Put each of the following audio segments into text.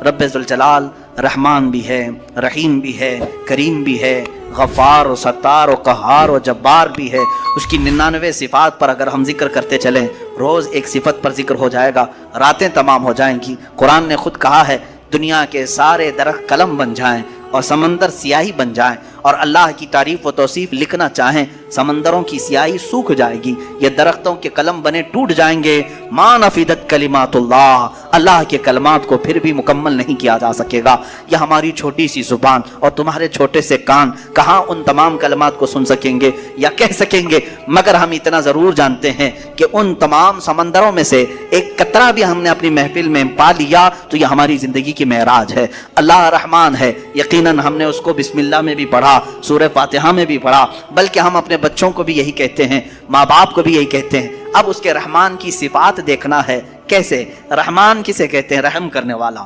رب ذوالجلال رحمان بھی ہے، رحیم بھی ہے، کریم بھی ہے، غفار و ستار و قہار و جبار بھی ہے۔ اس کی 99 صفات پر اگر ہم ذکر کرتے چلیں، روز ایک صفت پر ذکر ہو جائے گا، راتیں تمام ہو جائیں گی۔ قرآن نے خود کہا ہے دنیا کے سارے درخت قلم بن جائیں اور سمندر سیاہی بن جائیں، اور اللہ کی تعریف و توصیف لکھنا چاہیں، سمندروں کی سیاہی سوکھ جائے گی، یہ درختوں کے قلم بنے ٹوٹ جائیں گے۔ ما نفدت کلمات اللہ، اللہ کے کلمات کو پھر بھی مکمل نہیں کیا جا سکے گا۔ یہ ہماری چھوٹی سی زبان اور تمہارے چھوٹے سے کان کہاں ان تمام کلمات کو سن سکیں گے یا کہہ سکیں گے، مگر ہم اتنا ضرور جانتے ہیں کہ ان تمام سمندروں میں سے ایک قطرہ بھی ہم نے اپنی محفل میں پا لیا تو یہ ہماری زندگی کی معراج ہے۔ اللہ رحمان ہے، یقیناً ہم نے اس کو بسم اللہ میں بھی پڑھا، سورہ فاتحہ میں بھی پڑھا، بلکہ ہم اپنے بچوں کو بھی یہی کہتے ہیں، ماں باپ کو بھی یہی کہتے ہیں۔ اب اس کے رحمان کی صفات دیکھنا ہے کیسے۔ رحمان کسے کہتے ہیں؟ رحم کرنے والا،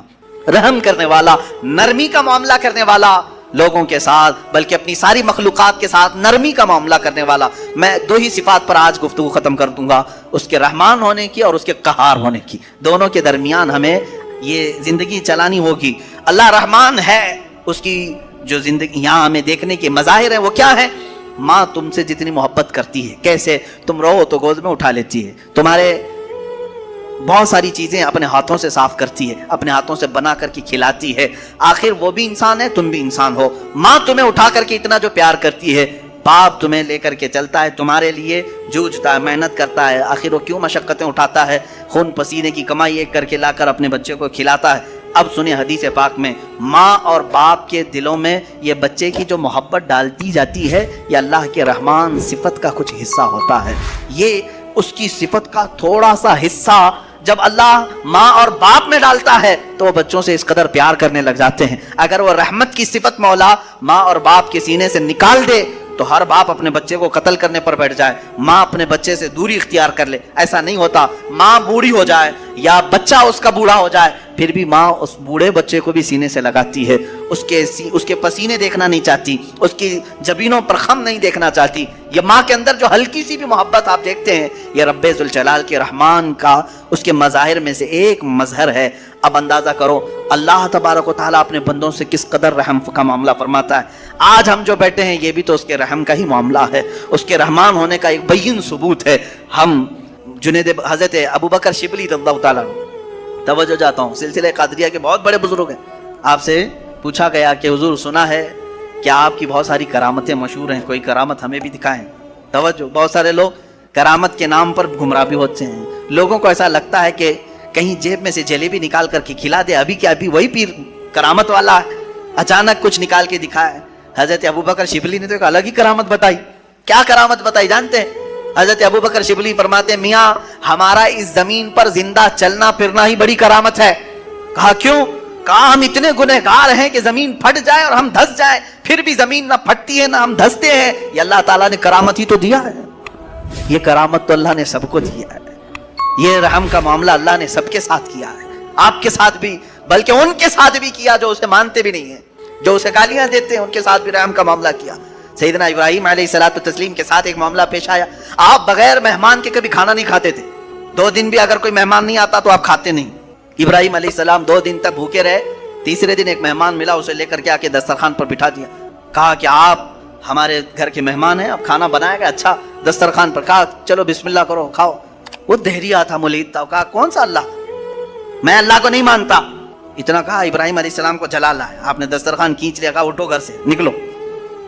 رحم کرنے والا، نرمی کا معاملہ کرنے والا لوگوں کے ساتھ، بلکہ اپنی ساری مخلوقات کے ساتھ نرمی کا معاملہ کرنے والا۔ میں دو ہی صفات پر آج گفتگو ختم کر دوں گا، اس کے رحمان ہونے کی اور اس کے قہار ہونے کی۔ دونوں کے درمیان ہمیں یہ زندگی چلانی ہوگی۔ اللہ رحمان ہے، اس کی جو زندگی یہاں ہمیں دیکھنے کے مظاہر ہیں وہ کیا ہے؟ ماں تم سے جتنی محبت کرتی ہے، کیسے؟ تم رو تو گود میں اٹھا لیتی ہے، تمہارے بہت ساری چیزیں اپنے ہاتھوں سے صاف کرتی ہے، اپنے ہاتھوں سے بنا کر کے کھلاتی ہے۔ آخر وہ بھی انسان ہے، تم بھی انسان ہو۔ ماں تمہیں اٹھا کر کے اتنا جو پیار کرتی ہے، باپ تمہیں لے کر کے چلتا ہے، تمہارے لیے جوجھتا ہے، محنت کرتا ہے، آخر وہ کیوں مشقتیں اٹھاتا ہے، خون پسینے کی کمائی ایک کر کے لا کر اپنے بچے کو کھلاتا ہے۔ اب سنیں حدیث پاک میں، ماں اور باپ کے دلوں میں یہ بچے کی جو محبت ڈالتی جاتی ہے، یہ اللہ کے رحمان صفت کا کچھ حصہ ہوتا ہے۔ یہ اس کی صفت کا تھوڑا سا حصہ جب اللہ ماں اور باپ میں ڈالتا ہے تو وہ بچوں سے اس قدر پیار کرنے لگ جاتے ہیں۔ اگر وہ رحمت کی صفت مولا ماں اور باپ کے سینے سے نکال دے تو ہر باپ اپنے بچے کو قتل کرنے پر بیٹھ جائے، ماں اپنے بچے سے دوری اختیار کر لے۔ ایسا نہیں ہوتا، ماں بوڑھی ہو جائے یا بچہ اس کا بوڑھا ہو جائے، پھر بھی ماں اس بوڑھے بچے کو بھی سینے سے لگاتی ہے، اس کے پسینے دیکھنا نہیں چاہتی، اس کی جبینوں پر خم نہیں دیکھنا چاہتی۔ یہ ماں کے اندر جو ہلکی سی بھی محبت آپ دیکھتے ہیں، یہ رب ذوالجلال کے رحمان کا اس کے مظاہر میں سے ایک مظہر ہے۔ اب اندازہ کرو اللہ تبارک و تعالیٰ اپنے بندوں سے کس قدر رحم کا معاملہ فرماتا ہے۔ آج ہم جو بیٹھے ہیں یہ بھی تو اس کے رحم کا ہی معاملہ ہے، اس کے رحمان ہونے کا ایک بین ثبوت ہے۔ ہم حضرت ابوبکر شبلی رضی اللہ تعالیٰ عنہ، توجہ جاتا ہوں، سلسلہ قادریہ کے بہت بڑے بزرگ ہیں۔ آپ سے پوچھا گیا کہ حضور سنا ہے کہ آپ کی بہت ساری کرامتیں مشہور ہیں، کوئی کرامت ہمیں بھی دکھائیں۔ توجہ، بہت سارے لوگ کرامت کے نام پر گمراہ بھی ہوتے ہیں۔ لوگوں کو ایسا لگتا ہے کہ کہیں جیب میں سے جلیبی نکال کر کے کھلا دے، ابھی کیا ابھی وہی پیر کرامت والا ہے، اچانک کچھ نکال کے دکھائے۔ حضرت ابوبکر شبلی نے تو ایک الگ ہی کرامت بتائی۔ کیا کرامت بتائی جانتے ہیں؟ حضرت ابوبکر شبلی فرماتے ہیں، میاں ہمارا اس زمین پر زندہ چلنا پھرنا ہی بڑی کرامت ہے۔ کہا کیوں؟ کہا ہم اتنے گنہگار ہیں کہ زمین پھٹ جائے اور ہم دھس جائیں، پھر بھی زمین نہ پھٹتی ہے نہ ہم دھستے ہیں۔ یہ اللہ تعالیٰ نے کرامت ہی تو دیا ہے، یہ کرامت تو اللہ نے سب کو دیا ہے۔ یہ رحم کا معاملہ اللہ نے سب کے ساتھ کیا ہے، آپ کے ساتھ بھی، بلکہ ان کے ساتھ بھی کیا جو اسے مانتے بھی نہیں ہیں، جو اسے گالیاں دیتے ہیں، ان کے ساتھ بھی رحم کا معاملہ کیا۔ سیدنا ابراہیم علیہ الصلوۃ والتسلیم کے ساتھ ایک معاملہ پیش آیا، آپ بغیر مہمان کے کبھی کھانا نہیں کھاتے تھے، 2 دن بھی اگر کوئی مہمان نہیں آتا تو آپ کھاتے نہیں۔ ابراہیم علیہ السلام 2 دن تک بھوکے رہے، تیسرے دن ایک مہمان ملا، اسے لے کر کے آ کے دسترخوان پر بٹھا دیا، کہا کہ آپ ہمارے گھر کے مہمان ہیں، اب کھانا بنایا گیا، اچھا دسترخوان پر، کہا چلو بسم اللہ کرو کھاؤ۔ وہ دہریہ تھا، ملید تھا، کہا کون سا اللہ، میں اللہ کو نہیں مانتا۔ اتنا کہا ابراہیم علیہ السلام کو جلال آیا، آپ نے دسترخوان کھینچ لیا، کہا اٹھو گھر سے نکلو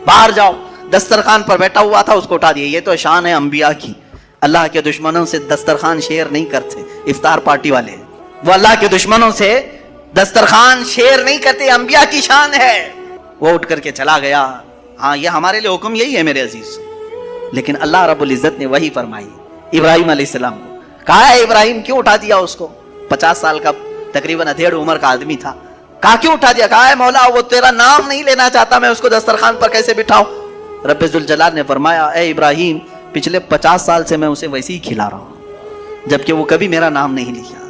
باہر جاؤ۔ دسترخوان پر بیٹھا ہوا تھا، اس کو اٹھا دیا۔ یہ تو شان ہے انبیاء کی، اللہ کے دشمنوں سے دسترخوان شیئر نہیں کرتے، افطار پارٹی والے وہ اللہ کے دشمنوں سے دسترخوان شیئر نہیں کرتے، انبیاء کی شان ہے۔ وہ اٹھ کر کے چلا گیا۔ ہاں یہ ہمارے لیے حکم یہی ہے میرے عزیز، لیکن اللہ رب العزت نے وہی فرمائی ابراہیم علیہ السلام کو، کہا ہے ابراہیم کیوں اٹھا دیا اس کو؟ 50 سال کا تقریباً ادھیڑ عمر کا آدمی تھا، کہا کیوں اٹھا دیا؟ کہا ہے مولا وہ تیرا نام نہیں لینا چاہتا، میں اس کو دسترخوان پر کیسے بٹھاؤں؟ رب ذوالجلال نے فرمایا، اے ابراہیم پچھلے 50 سال سے میں اسے ویسے ہی کھلا رہا ہوں، جبکہ وہ کبھی میرا نام نہیں لیا۔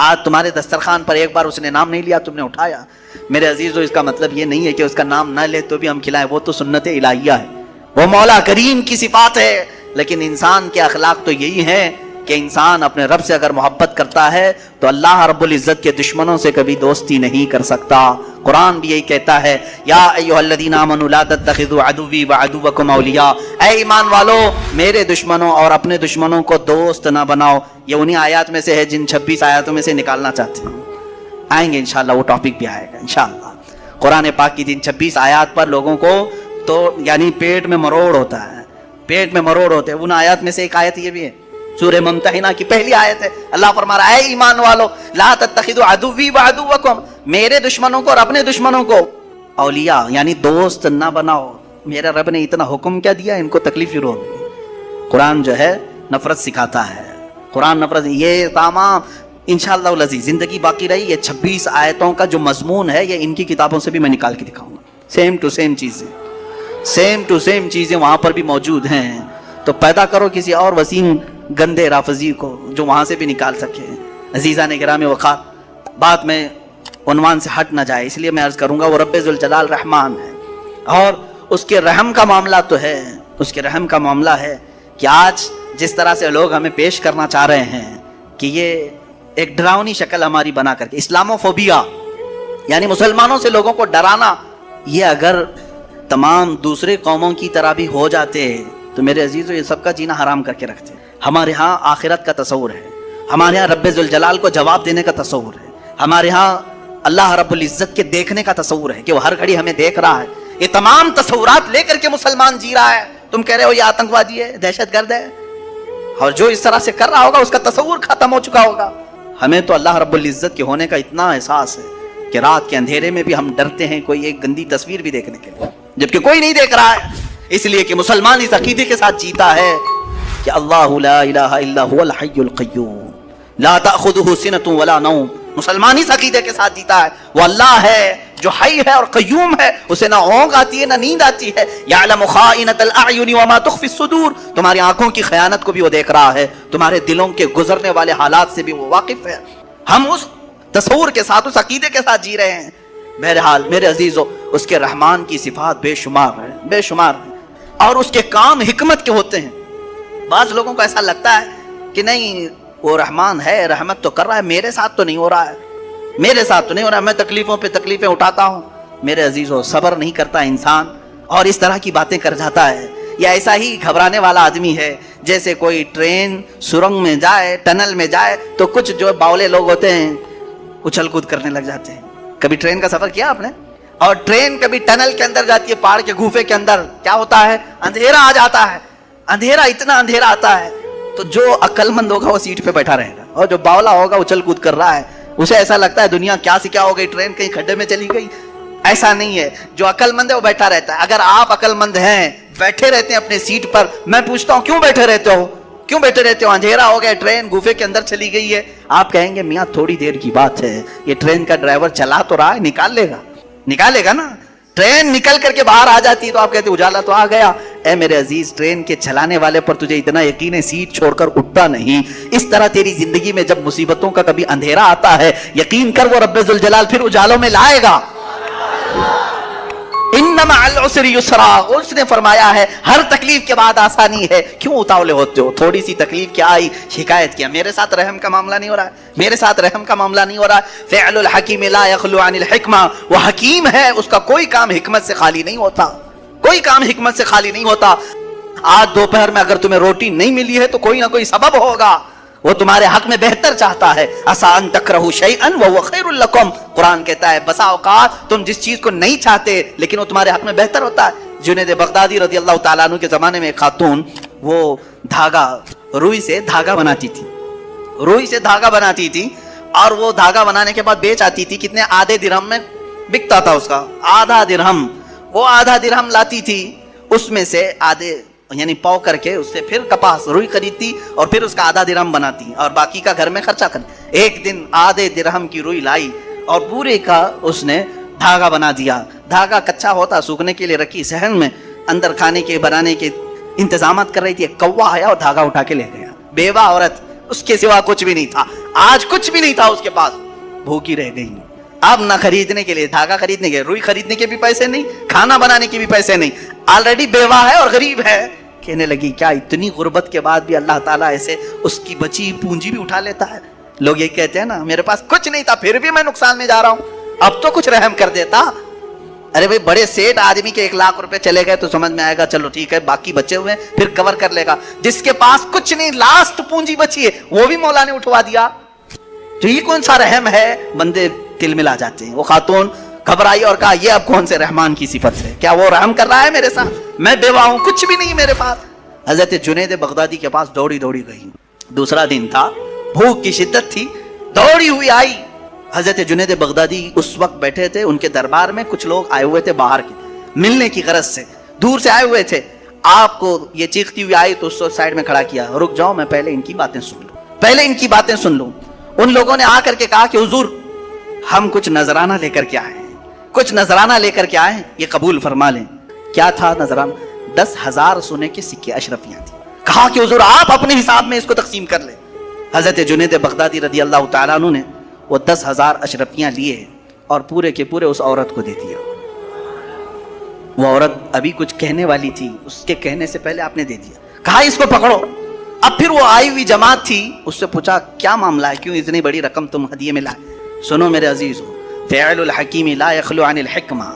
آج تمہارے دسترخوان پر ایک بار اس نے نام نہیں لیا، تم نے اٹھایا۔ میرے عزیزو، اس کا مطلب یہ نہیں ہے کہ اس کا نام نہ لے تو بھی ہم کھلائیں، وہ تو سنت الہیہ ہے، وہ مولا کریم کی صفات ہے، لیکن انسان کے اخلاق تو یہی ہیں کہ انسان اپنے رب سے اگر محبت کرتا ہے تو اللہ رب العزت کے دشمنوں سے کبھی دوستی نہیں کر سکتا. قرآن بھی یہی کہتا ہے یا ایھا الذین آمنوا لا تتخذوا عدوی وعدوکم اولیاء، اے ایمان والو میرے دشمنوں اور اپنے دشمنوں کو دوست نہ بناؤ. یہ انہی آیات میں سے ہے جن 26 آیاتوں میں سے نکالنا چاہتے ہیں. آئیں گے انشاءاللہ، وہ ٹاپک بھی آئے گا انشاءاللہ. قرآن پاک کی جن 26 آیات پر لوگوں کو تو یعنی پیٹ میں مروڑ ہوتا ہے، پیٹ میں مروڑ ہوتے ہیں. ان آیات میں سے ایک آیت یہ بھی ہے، سورہ ممتحنہ کی پہلی آیت ہے. اللہ فرما رہا ہے اے ایمان والو لا تتخذوا عدوی وعدوکم، میرے دشمنوں کو اور اپنے دشمنوں کو اولیاء یعنی دوست نہ بناؤ. میرے رب نے اتنا حکم کیا دیا، ان کو تکلیف شروع ہو گئی. قرآن جو ہے نفرت سکھاتا ہے، قرآن نفرت. یہ تمام انشاءاللہ العزیز زندگی باقی رہی یہ 26 آیتوں کا جو مضمون ہے یہ ان کی کتابوں سے بھی میں نکال کے دکھاؤں گا. سیم ٹو سیم چیزیں، سیم ٹو سیم چیزیں وہاں پر بھی موجود ہیں. تو پیدا کرو کسی اور وسیم گندے رافضی کو جو وہاں سے بھی نکال سکے. عزیزان گرامی وقار، بات میں عنوان سے ہٹ نہ جائے اس لیے میں عرض کروں گا وہ رب ذوالجلال رحمان ہے اور اس کے رحم کا معاملہ تو ہے، اس کے رحم کا معاملہ ہے کہ آج جس طرح سے لوگ ہمیں پیش کرنا چاہ رہے ہیں کہ یہ ایک ڈراؤنی شکل ہماری بنا کر کے اسلاموفوبیا یعنی مسلمانوں سے لوگوں کو ڈرانا، یہ اگر تمام دوسرے قوموں کی طرح بھی ہو جاتے تو میرے عزیزو یہ سب کا جینا حرام کر کے رکھتے. ہمارے ہاں آخرت کا تصور ہے، ہمارے ہاں رب ذوالجلال کو جواب دینے کا تصور ہے، ہمارے ہاں اللہ رب العزت کے دیکھنے کا تصور ہے کہ وہ ہر گھڑی ہمیں دیکھ رہا ہے. یہ تمام تصورات لے کر کے مسلمان جی رہا ہے. تم کہہ رہے ہو یہ آتنکوادی ہے، دہشت گرد ہے، اور جو اس طرح سے کر رہا ہوگا اس کا تصور ختم ہو چکا ہوگا. ہمیں تو اللہ رب العزت کے ہونے کا اتنا احساس ہے کہ رات کے اندھیرے میں بھی ہم ڈرتے ہیں کوئی ایک گندی تصویر بھی دیکھنے کے لیے، جبکہ کوئی نہیں دیکھ رہا ہے. اس لیے کہ مسلمان اس عقیدے کے ساتھ جیتا ہے کہ اللہ لا الہ الا هو الحی القیوم لا تأخذہ سنۃ ولا نوم. مسلمان اس عقیدے کے ساتھ جیتا ہے وہ اللہ ہے جو حی ہے اور قیوم ہے، اسے نہ اونگ آتی ہے نہ نیند آتی ہے. یعلم خائنۃ الاعین وما تخفی الصدور، تمہاری آنکھوں کی خیانت کو بھی وہ دیکھ رہا ہے، تمہارے دلوں کے گزرنے والے حالات سے بھی وہ واقف ہے. ہم اس تصور کے ساتھ اس عقیدے کے ساتھ جی رہے ہیں. بہرحال میرے عزیزو اس کے رحمان کی صفات بے شمار ہیں، بے شمار ہیں، اور اس کے کام حکمت کے ہوتے ہیں. بعض لوگوں کو ایسا لگتا ہے کہ نہیں وہ رحمان ہے، رحمت تو کر رہا ہے، میرے ساتھ تو نہیں ہو رہا ہے، میرے ساتھ تو نہیں ہو رہا ہے، میں تکلیفوں پہ تکلیفیں اٹھاتا ہوں. میرے عزیزو صبر نہیں کرتا انسان اور اس طرح کی باتیں کر جاتا ہے. یا ایسا ہی گھبرانے والا آدمی ہے جیسے کوئی ٹرین سرنگ میں جائے، ٹنل میں جائے تو کچھ جو باولے لوگ ہوتے ہیں اچھل کود کرنے لگ جاتے ہیں. کبھی ٹرین کا سفر کیا آپ نے؟ اور ٹرین کبھی ٹنل کے اندر جاتی ہے، پہاڑ کے گوفے کے اندر کیا ہوتا ہے؟ اندھیرا آ جاتا ہے، اندھیرا اتنا اندھیرا آتا ہے تو جو عقل مند ہوگا وہ سیٹ پہ بیٹھا رہے گا، اور جو باولا ہوگا اچھل کود کر رہا ہے اسے ایسا لگتا ہے دنیا کیا سے کیا ہو گئی، ٹرین کہیں کھڈے میں چلی گئی. ایسا نہیں ہے، جو عقل مند ہے وہ بیٹھا رہتا ہے. اگر آپ عقل مند ہیں بیٹھے رہتے ہیں اپنے سیٹ پر، میں پوچھتا ہوں کیوں بیٹھے رہتے ہو، کیوں بیٹھے رہتے ہو؟ اندھیرا ہو گیا، ٹرین گوفے کے اندر چلی گئی ہے. آپ کہیں گے میاں تھوڑی دیر کی بات ہے، یہ ٹرین کا ڈرائیور چلا تو رہا ہے، نکالے گا نا. ٹرین نکل کر کے باہر آ جاتی ہے تو آپ کہتے اجالا تو آ گیا. اے میرے عزیز ٹرین کے چلانے والے پر تجھے اتنا یقین ہے سیٹ چھوڑ کر اٹھتا نہیں. اس طرح تیری زندگی میں جب مصیبتوں کا کبھی اندھیرا آتا ہے یقین کر وہ رب ذوالجلال پھر اجالوں میں لائے گا. انما العسر یسرا، اس نے فرمایا ہے ہر تکلیف کے بعد آسانی ہے. کیوں اتاولے ہوتے ہو؟ تھوڑی سی تکلیف کیا آئی شکایت کیا، میرے ساتھ رحم کا معاملہ نہیں ہو رہا ہے، میرے ساتھ رحم کا معاملہ نہیں ہو رہا ہے. فعل الحکیم لا یخلو عن الحکمہ، وہ حکیم ہے اس کا کوئی کام حکمت سے خالی نہیں ہوتا، کوئی کام حکمت سے خالی نہیں ہوتا. آج دوپہر میں اگر تمہیں روٹی نہیں ملی ہے تو کوئی نہ کوئی سبب ہوگا، وہ تمہارے حق میں بہتر چاہتا ہے. عسیٰ ان تکرہوا شیئا وہو خیر لکم، قرآن کہتا ہے بسا اوقات تم جس چیز کو نہیں چاہتے لیکن وہ تمہارے حق میں بہتر ہوتا ہے. جنید بغدادی رضی اللہ تعالیٰ عنہ کے زمانے میں ایک خاتون وہ دھاگا، روئی سے دھاگا بناتی تھی، روئی سے دھاگا بناتی تھی اور وہ دھاگا بنانے کے بعد بیچ آتی تھی. کتنے؟ آدھے درہم میں بکتا تھا اس کا، آدھا درہم. وہ آدھا درہم لاتی تھی، اس میں سے آدھے یعنی پاؤ کر کے اس سے پھر کپاس روئی خریدتی اور پھر اس کا آدھا درہم بناتی اور باقی کا گھر میں خرچہ کرتی. ایک دن آدھے درہم کی روئی لائی اور پورے کا اس نے دھاگا بنا دیا. دھاگا کچا ہوتا، سوکھنے کے لیے رکھی صحن میں، اندر کھانے کے بنانے کے انتظامات کر رہی تھی. ایک کوا آیا اور دھاگا اٹھا کے لے گیا. بیوہ عورت، اس کے سوا کچھ بھی نہیں تھا، آج کچھ بھی نہیں تھا اس کے پاس، بھوکی رہ گئی. اب نہ خریدنے کے لیے دھاگا خریدنے کے، روئی خریدنے کے بھی پیسے نہیں، کھانا بنانے کے بھی پیسے نہیں. آلریڈی بیوہ ہے اور غریب ہے. کہنے لگی کیا اتنی غربت کے بعد بھی اللہ تعالیٰ ایسے اس کی بچی پونجی بھی اٹھا لیتا ہے؟ لوگ یہ کہتے ہیں نا میرے پاس کچھ نہیں تھا پھر بھی میں نقصان میں جا رہا ہوں، اب تو کچھ رحم کر دیتا۔ ارے بھائی بڑے سیٹ آدمی کے 1 لاکھ روپے چلے گئے تو سمجھ میں آئے گا چلو ٹھیک ہے باقی بچے ہوئے پھر کور کر لے گا، جس کے پاس کچھ نہیں لاسٹ پونجی بچی ہے وہ بھی مولا نے اٹھوا دیا، تو یہ کون سا رحم ہے؟ بندے دل ملا جاتے ہیں۔ وہ خاتون گھبرائی اور کہا یہ اب کون سے رحمان کی صفت ہے؟ کیا وہ رحم کر رہا ہے میرے ساتھ؟ میں بیوہ ہوں، کچھ بھی نہیں میرے پاس۔ حضرت جنید بغدادی کے پاس دوڑی دوڑی گئی، دوسرا دن تھا، بھوک کی شدت تھی، دوڑی ہوئی آئی۔ حضرت جنید بغدادی اس وقت بیٹھے تھے، ان کے دربار میں کچھ لوگ آئے ہوئے تھے باہر کے ملنے کی غرض سے، دور سے آئے ہوئے تھے۔ آپ کو یہ چیختی ہوئی آئی تو اس کو سائڈ میں کھڑا کیا، رک جاؤ میں پہلے ان کی باتیں سن لوں، پہلے ان کی باتیں سن لوں۔ ان لوگوں نے آ کر کے کہا کہ حضور ہم کچھ نذرانہ لے کر کے آئے ہیں، کچھ نذرانہ لے کر کے آئے ہیں، یہ قبول فرما لیں۔ کیا تھا نذرانہ؟ 10,000 سونے کے سکے اشرفیاں تھیں۔ کہا کہ حضور آپ اپنے حساب میں اس کو تقسیم کر لیں۔ حضرت جنید بغدادی رضی اللہ تعالیٰ عنہ نے وہ 10,000 اشرفیاں لیے اور پورے کے پورے اس عورت کو دے دیا۔ وہ عورت ابھی کچھ کہنے والی تھی، اس کے کہنے سے پہلے آپ نے دے دیا، کہا اس کو پکڑو۔ اب پھر وہ آئی ہوئی جماعت تھی، اس سے پوچھا کیا معاملہ ہے، کیوں اتنی بڑی رقم تم ہدیے میں لائے؟ سنو میرے عزیزو، فعل الحکیم لا یخلو عن الحکمہ۔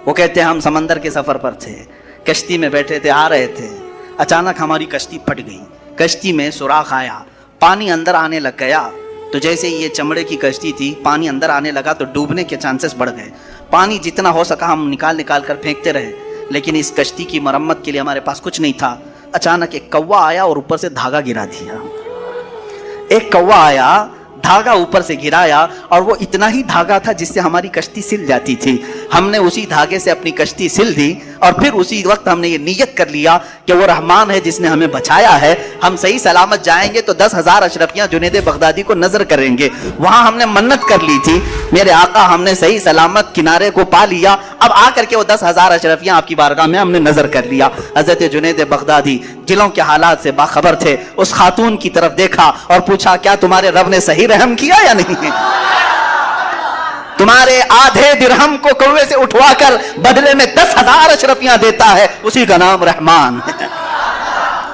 وہ کہتے ہیں ہم سمندر کے سفر پر تھے، کشتی میں بیٹھے تھے، آ رہے تھے، اچانک ہماری کشتی پھٹ گئی، کشتی میں سوراخ آیا، پانی اندر آنے لگ گیا، تو جیسے یہ چمڑے کی کشتی تھی، پانی اندر آنے لگا تو ڈوبنے کے چانسز بڑھ گئے۔ پانی جتنا ہو سکا ہم نکال کر پھینکتے رہے، لیکن اس کشتی کی مرمت کے لیے ہمارے پاس کچھ نہیں تھا۔ اچانک ایک کوا آیا اور اوپر سے دھاگا گرا دیا۔ ایک کوا آیا، دھاگا اوپر سے گرایا، اور وہ اتنا ہی دھاگا تھا جس سے ہماری کشتی سل جاتی تھی۔ ہم نے اسی دھاگے سے اپنی کشتی سل دی، اور پھر اسی وقت ہم نے یہ نیت کر لیا کہ وہ رحمان ہے جس نے ہمیں بچایا ہے، ہم صحیح سلامت جائیں گے تو 10,000 اشرفیاں جنید بغدادی کو نظر کریں گے۔ وہاں ہم نے منت کر لی تھی، میرے آقا ہم نے صحیح سلامت کنارے کو پا لیا، اب آ کر کے وہ 10,000 اشرفیاں آپ کی بارگاہ میں ہم نے نظر کر لیا۔ حضرت جنید بغدادی دلوں کے حالات سے باخبر تھے، اس خاتون کی طرف دیکھا اور پوچھا کیا تمہارے رب نے صحیح رحم کیا یا نہیں؟ تمہارے آدھے درہم کو کوے سے اٹھوا کر بدلے میں 10,000 اشرفیاں دیتا ہے، اسی کا نام رحمان ہے۔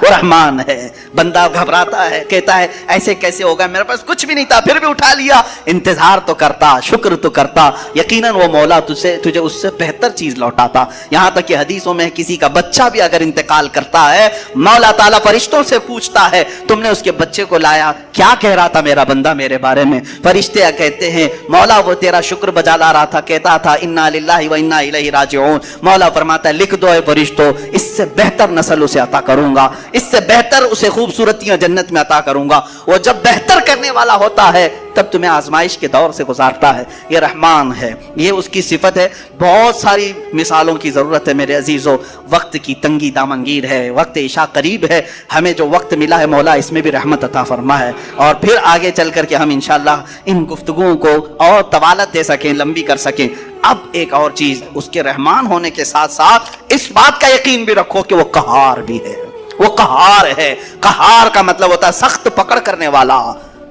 وہ رحمان ہے۔ بندہ گھبراتا ہے، کہتا ہے ایسے کیسے ہوگا، میرے پاس کچھ بھی نہیں تھا پھر بھی اٹھا لیا۔ انتظار تو کرتا، شکر تو کرتا، یقیناً وہ مولا تجھے اس سے بہتر چیز لوٹاتا۔ یہاں تک کہ حدیثوں میں کسی کا بچہ بھی اگر انتقال کرتا ہے، مولا تعالیٰ فرشتوں سے پوچھتا ہے تم نے اس کے بچے کو لایا، کیا کہہ رہا تھا میرا بندہ میرے بارے میں؟ فرشتے کہتے ہیں مولا وہ تیرا شکر بجا لا رہا تھا، کہتا تھا انا للہ و انا الیہ راجعون۔ مولا فرماتا ہے لکھ دو اے فرشتوں، اس سے بہتر نسل اسے عطا کروں گا، اس سے بہتر اسے خوبصورتیاں جنت میں عطا کروں گا۔ وہ جب بہتر کرنے والا ہوتا ہے تب تمہیں آزمائش کے دور سے گزارتا ہے۔ یہ رحمان ہے، یہ اس کی صفت ہے۔ بہت ساری مثالوں کی ضرورت ہے میرے عزیزو، وقت کی تنگی دامنگیر ہے، وقت عشاء قریب ہے، ہمیں جو وقت ملا ہے مولا اس میں بھی رحمت عطا فرما ہے، اور پھر آگے چل کر کے ہم انشاءاللہ ان گفتگوؤں کو اور طوالت دے سکیں، لمبی کر سکیں۔ اب ایک اور چیز، اس کے رحمان ہونے کے ساتھ ساتھ اس بات کا یقین بھی رکھو کہ وہ قہار بھی ہے، وہ قہار ہے۔ قہار کا مطلب ہوتا ہے سخت پکڑ کرنے والا،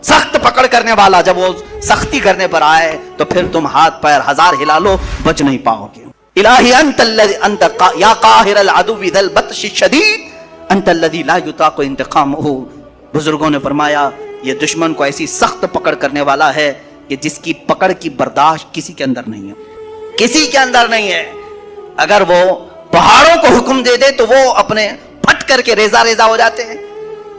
سخت پکڑ کرنے والا۔ جب وہ سختی کرنے پر آئے تو پھر تم ہاتھ پیر ہزار ہلا لو بچ نہیں پاؤ گے۔ الہی انت یا قاہر العدو ذا البطش الشدید انت الذی لا یطاق انتقامہ۔ بزرگوں نے فرمایا یہ دشمن کو ایسی سخت پکڑ کرنے والا ہے کہ جس کی پکڑ کی برداشت کسی کے اندر نہیں ہے، کسی کے اندر نہیں ہے۔ اگر وہ پہاڑوں کو حکم دے دے تو وہ اپنے پھٹ کر کے ریزہ ریزہ ہو جاتے ہیں۔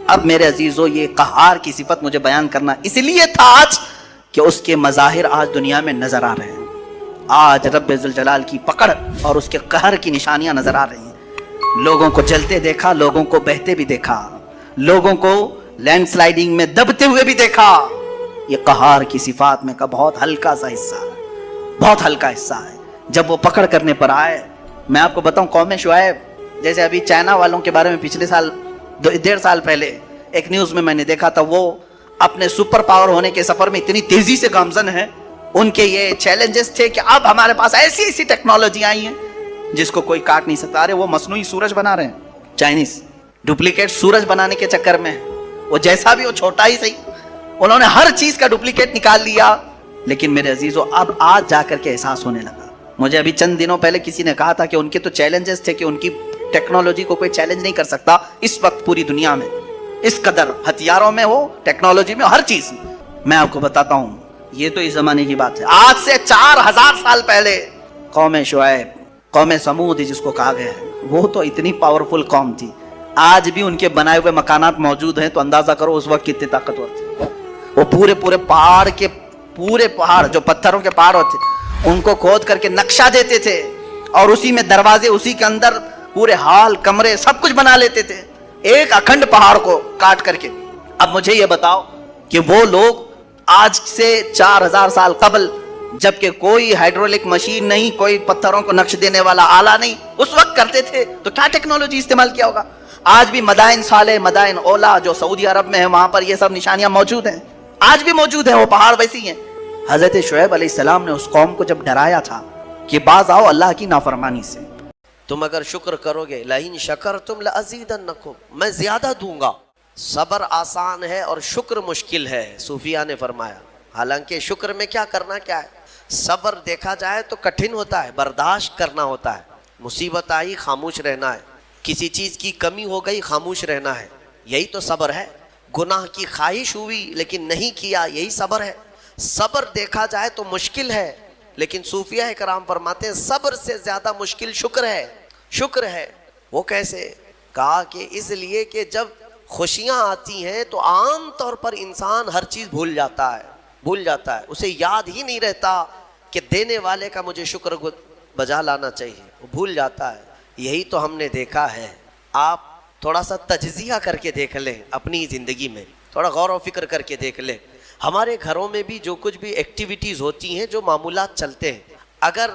اب میرے عزیزو یہ قہار کی صفت مجھے بیان کرنا اس لیے تھا آج کہ اس کے مظاہر آج دنیا میں نظر آ رہے ہیں۔ آج رب ذوالجلال کی پکڑ اور اس کے قہر کی نشانیاں نظر آ رہی ہیں۔ لوگوں کو جلتے دیکھا، لوگوں کو بہتے بھی دیکھا، لوگوں کو لینڈ سلائیڈنگ میں دبتے ہوئے بھی دیکھا۔ یہ قہار کی صفات میں کا بہت ہلکا سا حصہ ہے، بہت ہلکا حصہ ہے۔ جب وہ پکڑ کرنے پر آئے، میں آپ کو بتاؤں قوم شعیب، جیسے ابھی چائنا والوں کے بارے میں پچھلے سال 1.5 سال پہلے ایک نیوز میں نے دیکھا تھا، وہ اپنے سپر پاور ہونے کے سفر میں اتنی تیزی سے گامزن ہے۔ ان کے یہ چیلنجز تھے کہ اب ہمارے پاس ایسی ایسی ٹیکنالوجی آئی ہیں جس کو کوئی کاٹ نہیں سکتا۔ رہے وہ مصنوعی سورج بنا رہے ہیں، چائنیز ڈپلیکیٹ سورج بنانے کے چکر میں، وہ جیسا بھی ہو چھوٹا ہی صحیح، انہوں نے ہر چیز کا ڈپلیکیٹ نکال لیا۔ لیکن میرے عزیزو اب آج جا کر کے احساس ہونے لگا۔ مجھے ابھی چند دنوں پہلے کسی نے کہا تھا کہ ان کے تو چیلنجز تھے کہ ان کی ٹیکنالوجی کو کوئی چیلنج نہیں کر سکتا اس وقت پوری دنیا میں، اس قدر ہتھیاروں میں ہو، ٹیکنالوجی میں، ہر چیز میں۔ میں آپ کو بتاتا ہوں، یہ تو اس زمانے کی بات ہے، آج سے 4000 سال پہلے قوم شعیب، قوم سمود جس کو کہا گیا ہے، وہ تو اتنی پاورفل قوم تھی، آج بھی ان کے بنائے ہوئے مکانات موجود ہیں، تو اندازہ کرو اس وقت کتنے طاقتور تھے۔ وہ پورے پہاڑ جو پتھروں کے پہاڑ ہوتے ان کو کھود کر کے نقشہ دیتے تھے، اور اسی میں دروازے، اسی کے اندر پورے ہال، کمرے، سب کچھ بنا لیتے تھے، ایک اکھنڈ پہاڑ کو کاٹ کر کے۔ اب مجھے یہ بتاؤ کہ وہ لوگ آج سے 4000 سال قبل، جبکہ کوئی ہائیڈرولک مشین نہیں، کوئی پتھروں کو نقش دینے والا آلہ نہیں، اس وقت کرتے تھے، تو کیا ٹیکنالوجی استعمال کیا ہوگا؟ آج بھی مدائن صالح، مدائن اولا جو سعودی عرب میں ہے، وہاں پر یہ سب نشانیاں موجود ہیں، آج بھی موجود ہیں، وہ پہاڑ ویسی ہیں۔ حضرت شعیب علیہ السلام نے اس قوم کو جب ڈرایا تھا کہ باز آؤ اللہ کی نافرمانی سے، تم اگر شکر کرو گے، لئن شکرتم لازیدنکم، میں زیادہ دوں گا۔ صبر آسان ہے اور شکر مشکل ہے، صوفیہ نے فرمایا۔ حالانکہ شکر میں کیا کرنا کیا ہے، صبر دیکھا جائے تو کٹھن ہوتا ہے، برداشت کرنا ہوتا ہے، مصیبت آئی خاموش رہنا ہے، کسی چیز کی کمی ہو گئی خاموش رہنا ہے، یہی تو صبر ہے۔ گناہ کی خواہش ہوئی لیکن نہیں کیا، یہی صبر ہے۔ صبر دیکھا جائے تو مشکل ہے، لیکن صوفیہ کرام فرماتے ہیں صبر سے زیادہ مشکل شکر ہے۔ شکر ہے وہ کیسے؟ کہا کہ اس لیے کہ جب خوشیاں آتی ہیں تو عام طور پر انسان ہر چیز بھول جاتا ہے، اسے یاد ہی نہیں رہتا کہ دینے والے کا مجھے شکر بجا لانا چاہیے، وہ بھول جاتا ہے۔ یہی تو ہم نے دیکھا ہے۔ آپ تھوڑا سا تجزیہ کر کے دیکھ لیں، اپنی زندگی میں تھوڑا غور و فکر کر کے دیکھ لیں، ہمارے گھروں میں بھی جو کچھ بھی ایکٹیویٹیز ہوتی ہیں، جو معمولات چلتے ہیں، اگر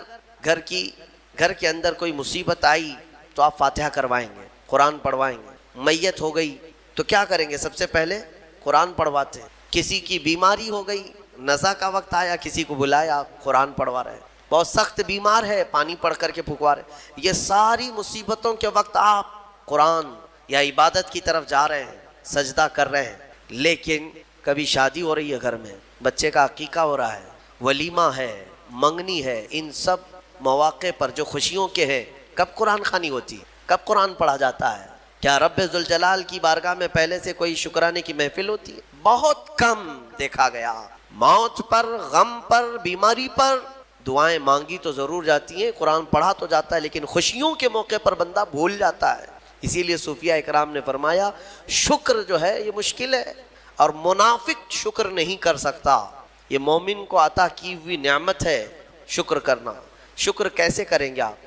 گھر کے اندر کوئی مصیبت آئی تو آپ فاتحہ کروائیں گے، قرآن پڑھوائیں گے۔ میت ہو گئی تو کیا کریں گے؟ سب سے پہلے قرآن پڑھواتے ہیں۔ کسی کی بیماری ہو گئی، نزا کا وقت آیا، کسی کو بلایا، قرآن پڑھوا رہے ہیں۔ بہت سخت بیمار ہے، پانی پڑھ کر کے پھکوا رہے ہیں۔ یہ ساری مصیبتوں کے وقت آپ قرآن یا عبادت کی طرف جا رہے ہیں، سجدہ کر رہے ہیں۔ لیکن کبھی شادی ہو رہی ہے، گھر میں بچے کا عقیقہ ہو رہا ہے، ولیمہ ہے، منگنی ہے، ان سب مواقع پر جو خوشیوں کے ہیں، کب قرآن خوانی ہوتی ہے؟ کب قرآن پڑھا جاتا ہے؟ کیا رب ذوالجلال کی بارگاہ میں پہلے سے کوئی شکرانے کی محفل ہوتی ہے؟ بہت کم دیکھا گیا۔ موت پر، غم پر، بیماری پر دعائیں مانگی تو ضرور جاتی ہیں، قرآن پڑھا تو جاتا ہے، لیکن خوشیوں کے موقع پر بندہ بھول جاتا ہے۔ اسی لیے صوفیہ اکرام نے فرمایا شکر جو ہے یہ مشکل ہے، اور منافق شکر نہیں کر سکتا۔ یہ مومن کو عطا کی ہوئی نعمت ہے شکر کرنا۔ شکر کیسے کریں گے آپ؟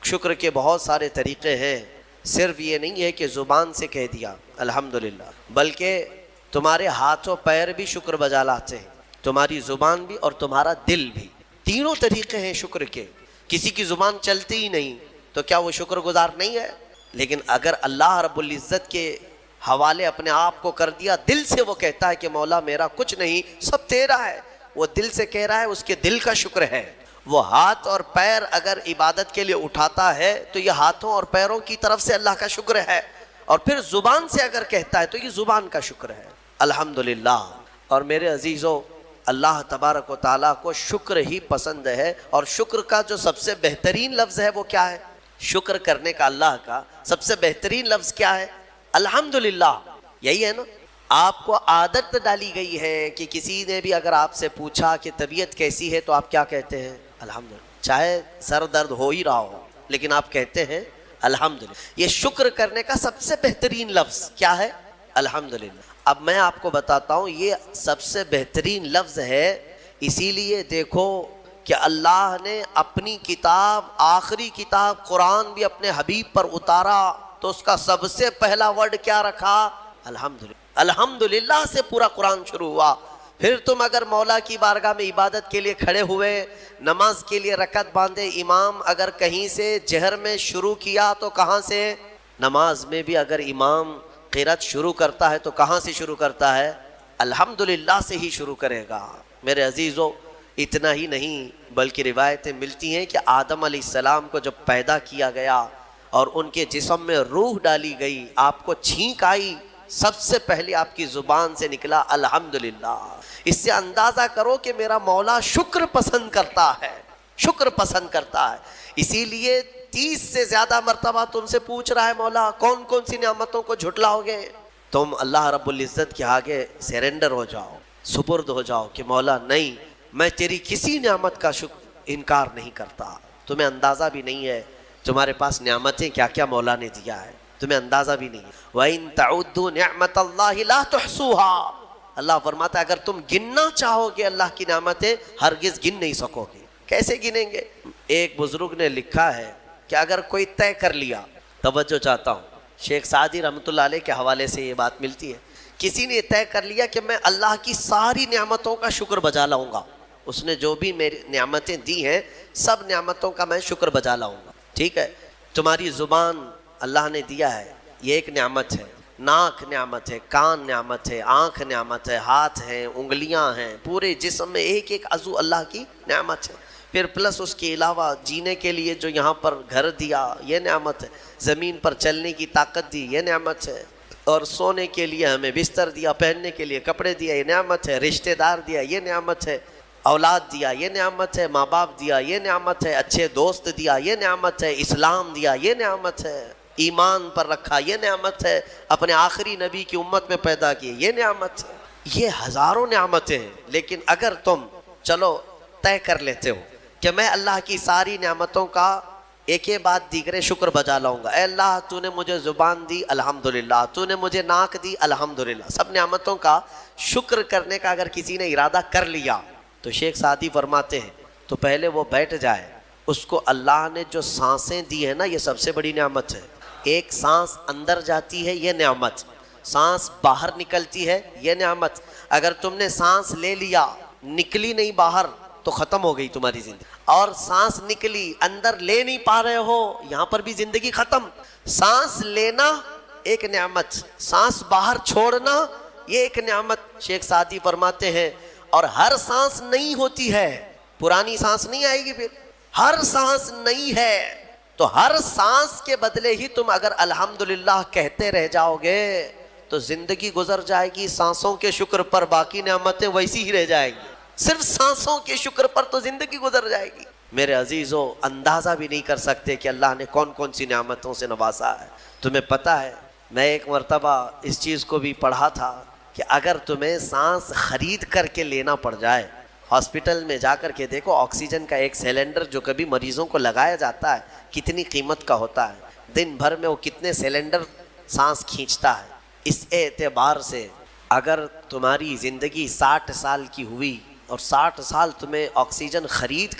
شکر کے بہت سارے طریقے ہیں، صرف یہ نہیں ہے کہ زبان سے کہہ دیا الحمدللہ، بلکہ تمہارے ہاتھ و پیر بھی شکر بجا لاتے ہیں، تمہاری زبان بھی اور تمہارا دل بھی۔ تینوں طریقے ہیں شکر کے۔ کسی کی زبان چلتی ہی نہیں تو کیا وہ شکر گزار نہیں ہے؟ لیکن اگر اللہ رب العزت کے حوالے اپنے آپ کو کر دیا، دل سے وہ کہتا ہے کہ مولا میرا کچھ نہیں، سب تیرا ہے، وہ دل سے کہہ رہا ہے، اس کے دل کا شکر ہے۔ وہ ہاتھ اور پیر اگر عبادت کے لیے اٹھاتا ہے تو یہ ہاتھوں اور پیروں کی طرف سے اللہ کا شکر ہے، اور پھر زبان سے اگر کہتا ہے تو یہ زبان کا شکر ہے، الحمدللہ۔ اور میرے عزیزو، اللہ تبارک و تعالیٰ کو شکر ہی پسند ہے، اور شکر کا جو سب سے بہترین لفظ ہے وہ کیا ہے؟ شکر کرنے کا اللہ کا سب سے بہترین لفظ کیا ہے؟ الحمدللہ۔ یہی ہے نا؟ آپ کو عادت ڈالی گئی ہے کہ کسی نے بھی اگر آپ سے پوچھا کہ طبیعت کیسی ہے تو آپ کیا کہتے ہیں؟ الحمدللہ۔ چاہے سر درد ہو ہی رہا ہو لیکن آپ کہتے ہیں الحمدللہ۔ یہ شکر کرنے کا سب سے بہترین لفظ کیا ہے؟ الحمدللہ۔ اب میں آپ کو بتاتا ہوں یہ سب سے بہترین لفظ ہے، اسی لیے دیکھو کہ اللہ نے اپنی کتاب، آخری کتاب قرآن بھی اپنے حبیب پر اتارا تو اس کا سب سے پہلا ورڈ کیا رکھا؟ الحمدللہ۔ الحمدللہ سے پورا قرآن شروع ہوا۔ پھر تم اگر مولا کی بارگاہ میں عبادت کے لیے کھڑے ہوئے، نماز کے لیے رکعت باندھے، امام اگر کہیں سے جہر میں شروع کیا تو کہاں سے؟ نماز میں بھی اگر امام قرات شروع کرتا ہے تو کہاں سے شروع کرتا ہے؟ الحمدللہ سے ہی شروع کرے گا۔ میرے عزیزو، اتنا ہی نہیں بلکہ روایتیں ملتی ہیں کہ آدم علیہ السلام کو جب پیدا کیا گیا اور ان کے جسم میں روح ڈالی گئی، آپ کو چھینک آئی، سب سے پہلے آپ کی زبان سے نکلا الحمدللہ۔ اس سے اندازہ کرو کہ میرا مولا شکر پسند کرتا ہے، شکر پسند کرتا ہے۔ اسی لیے 30 سے زیادہ مرتبہ تم سے پوچھ رہا ہے مولا کون کون سی نعمتوں کو جھٹلاؤ گے؟ تم اللہ رب العزت کے آگے سیرنڈر ہو جاؤ، سپرد ہو جاؤ کہ مولا نہیں، میں تیری کسی نعمت کا انکار نہیں کرتا۔ تمہیں اندازہ بھی نہیں ہے تمہارے پاس نعمتیں کیا کیا مولا نے دیا ہے، تمہیں اندازہ بھی نہیں ہے۔ وَإِن تَعُدُّوا نِعْمَةَ اللَّهِ لَا تُحْصُوهَا، اللہ فرماتا ہے اگر تم گننا چاہو گے اللہ کی نعمتیں ہرگز گن نہیں سکو گے۔ کیسے گنیں گے؟ ایک بزرگ نے لکھا ہے کہ اگر کوئی طے کر لیا، توجہ چاہتا ہوں، شیخ سعدی رحمۃ اللہ علیہ کے حوالے سے یہ بات ملتی ہے، کسی نے طے کر لیا کہ میں اللہ کی ساری نعمتوں کا شکر بجا لاؤں گا، اس نے جو بھی میری نعمتیں دی ہیں سب نعمتوں کا میں شکر بجا لاؤں گا۔ ٹھیک ہے، تمہاری زبان اللہ نے دیا ہے، یہ ایک نعمت ہے، ناک نعمت ہے، کان نعمت ہے، آنکھ نعمت ہے، ہاتھ ہیں، انگلیاں ہیں، پورے جسم میں ایک ایک عضو اللہ کی نعمت ہے۔ پھر پلس اس کے علاوہ جینے کے لیے جو یہاں پر گھر دیا یہ نعمت ہے، زمین پر چلنے کی طاقت دی یہ نعمت ہے، اور سونے کے لیے ہمیں بستر دیا، پہننے کے لیے کپڑے دیا یہ نعمت ہے، رشتہ دار دیا یہ نعمت ہے، اولاد دیا یہ نعمت ہے، ماں باپ دیا یہ نعمت ہے، اچھے دوست دیا یہ نعمت ہے، اسلام دیا یہ نعمت ہے، ایمان پر رکھا یہ نعمت ہے، اپنے آخری نبی کی امت میں پیدا کیے یہ نعمت ہے۔ یہ ہزاروں نعمتیں ہیں، لیکن اگر تم چلو طے کر لیتے ہو کہ میں اللہ کی ساری نعمتوں کا ایک بعد دیگرے شکر بجا لاؤں گا، اے اللہ تو نے مجھے زبان دی الحمدللہ، تو نے مجھے ناک دی الحمدللہ، سب نعمتوں کا شکر کرنے کا اگر کسی نے ارادہ کر لیا تو شیخ سعدی فرماتے ہیں تو پہلے وہ بیٹھ جائے، اس کو اللہ نے جو سانسیں دی ہیں نا یہ سب سے بڑی نعمت ہے۔ ایک سانس اندر جاتی ہے یہ نعمت، سانس باہر نکلتی ہے یہ نعمت۔ اگر تم نے سانس لے لیا نکلی نہیں باہر تو ختم ہو گئی تمہاری زندگی، اور سانس نکلی اندر لے نہیں پا رہے ہو یہاں پر بھی زندگی ختم۔ سانس لینا ایک نعمت، سانس باہر چھوڑنا یہ ایک نعمت۔ شیخ سعدی فرماتے ہیں اور ہر سانس نہیں ہوتی ہے، پرانی سانس نہیں آئے گی، پھر ہر سانس نہیں ہے تو ہر سانس کے بدلے ہی تم اگر الحمدللہ کہتے رہ جاؤ گے تو زندگی گزر جائے گی سانسوں کے شکر پر، باقی نعمتیں ویسی ہی رہ جائیں گی، صرف سانسوں کے شکر پر تو زندگی گزر جائے گی۔ میرے عزیزو اندازہ بھی نہیں کر سکتے کہ اللہ نے کون کون سی نعمتوں سے نوازا ہے۔ تمہیں پتہ ہے میں ایک مرتبہ اس چیز کو بھی پڑھا تھا کہ اگر تمہیں سانس خرید کر کے لینا پڑ جائے، ہاسپٹل میں جا کر کے دیکھو آکسیجن کا ایک سلنڈر جو کبھی مریضوں کو لگایا جاتا ہے کتنی قیمت کا ہوتا ہے، دن بھر میں وہ کتنے سلنڈر سانس کھینچتا ہے۔ اس اعتبار سے اگر تمہاری زندگی 60 سال کی ہوئی اور 60 سال تمہیں آکسیجن خرید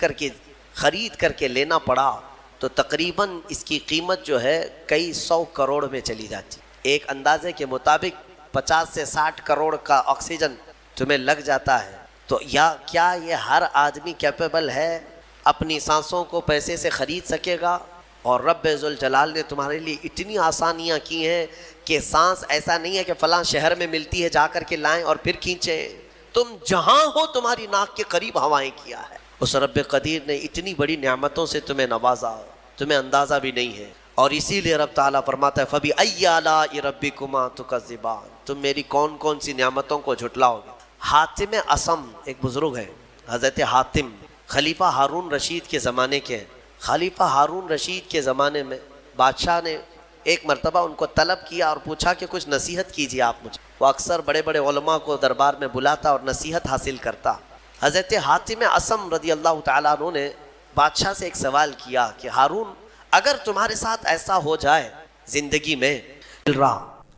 کر کے لینا پڑا تو تقریباً اس کی قیمت جو ہے کئی 100 کروڑ میں چلی جاتی۔ ایک اندازے کے مطابق 50 سے 60 کروڑ کا آکسیجن تمہیں لگ جاتا ہے۔ تو کیا یہ ہر آدمی کیپیبل ہے اپنی سانسوں کو پیسے سے خرید سکے گا؟ اور رب ذوالجلال نے تمہارے لیے اتنی آسانیاں کی ہیں کہ سانس ایسا نہیں ہے کہ فلاں شہر میں ملتی ہے جا کر کے لائیں اور پھر کھینچیں، تم جہاں ہو تمہاری ناک کے قریب ہوائیں کیا ہے۔ اس رب قدیر نے اتنی بڑی نعمتوں سے تمہیں نوازا، تمہیں اندازہ بھی نہیں ہے۔ اور اسی لیے رب تعالیٰ فرماتا ہے فَبِأَيِّ آلَاءِ رَبِّكُمَا تُكَذِّبَانِ، تم میری کون کون سی نعمتوں کو جھٹلاؤ گے۔ حاتم اصم ایک بزرگ ہے، حضرت حاتم خلیفہ ہارون رشید کے زمانے کے ہیں۔ خلیفہ ہارون رشید کے زمانے میں بادشاہ نے ایک مرتبہ ان کو طلب کیا اور پوچھا کہ کچھ نصیحت کیجیے آپ مجھے۔ وہ اکثر بڑے بڑے علماء کو دربار میں بلاتا اور نصیحت حاصل کرتا۔ حضرت حاتم اصم رضی اللہ تعالیٰ عنہ نے بادشاہ سے ایک سوال کیا کہ ہارون اگر تمہارے ساتھ ایسا ہو جائے زندگی میں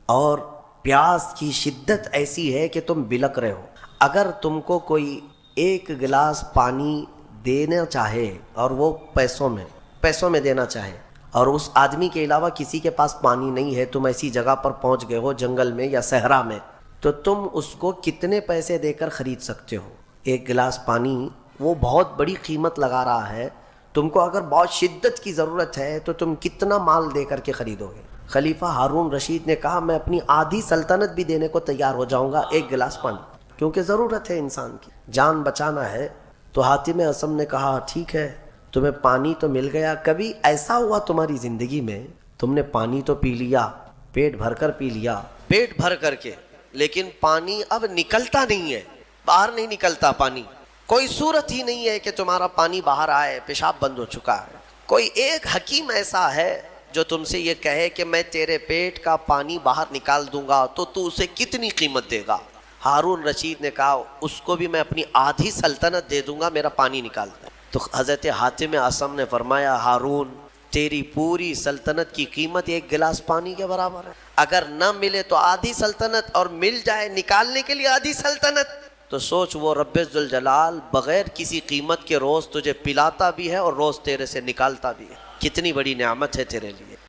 اور پیاس کی شدت ایسی ہے کہ تم بلک رہے ہو، اگر تم کو کوئی ایک گلاس پانی دینا چاہے اور وہ پیسوں میں دینا چاہے اور اس آدمی کے علاوہ کسی کے پاس پانی نہیں ہے، تم ایسی جگہ پر پہنچ گئے ہو جنگل میں یا صحرا میں، تو تم اس کو کتنے پیسے دے کر خرید سکتے ہو؟ ایک گلاس پانی وہ بہت بڑی قیمت لگا رہا ہے، تم کو اگر بہت شدت کی ضرورت ہے تو تم کتنا مال دے کر کے خریدو گے؟ خلیفہ ہارون رشید نے کہا میں اپنی آدھی سلطنت بھی دینے کو تیار ہو جاؤں گا ایک گلاس پانی، کیونکہ ضرورت ہے انسان کی، جان بچانا ہے۔ تو حاتم اصم نے کہا ٹھیک ہے، تمہیں پانی تو مل گیا، کبھی ایسا ہوا تمہاری زندگی میں تم نے پانی تو پی لیا، پیٹ بھر کر پی لیا، پیٹ بھر کر کے، لیکن پانی اب نکلتا نہیں ہے، باہر نہیں نکلتا پانی، کوئی صورت ہی نہیں ہے کہ تمہارا پانی باہر آئے، پیشاب بند ہو چکا ہے، کوئی ایک حکیم ایسا ہے جو تم سے یہ کہے کہ میں تیرے پیٹ کا پانی باہر نکال دوں گا تو اسے کتنی قیمت دے گا؟ ہارون رشید نے کہا اس کو بھی میں اپنی آدھی سلطنت دے دوں گا، میرا پانی نکال دے۔ تو حضرت حاتم اصم نے فرمایا ہارون تیری پوری سلطنت کی قیمت ایک گلاس پانی کے برابر ہے، اگر نہ ملے تو آدھی سلطنت اور مل جائے نکالنے کے لیے آدھی سلطنت تو سوچ وہ رب ذوالجلال بغیر کسی قیمت کے روز تجھے پلاتا بھی ہے اور روز تیرے سے نکالتا بھی ہے، کتنی بڑی نعمت ہے تیرے لیے۔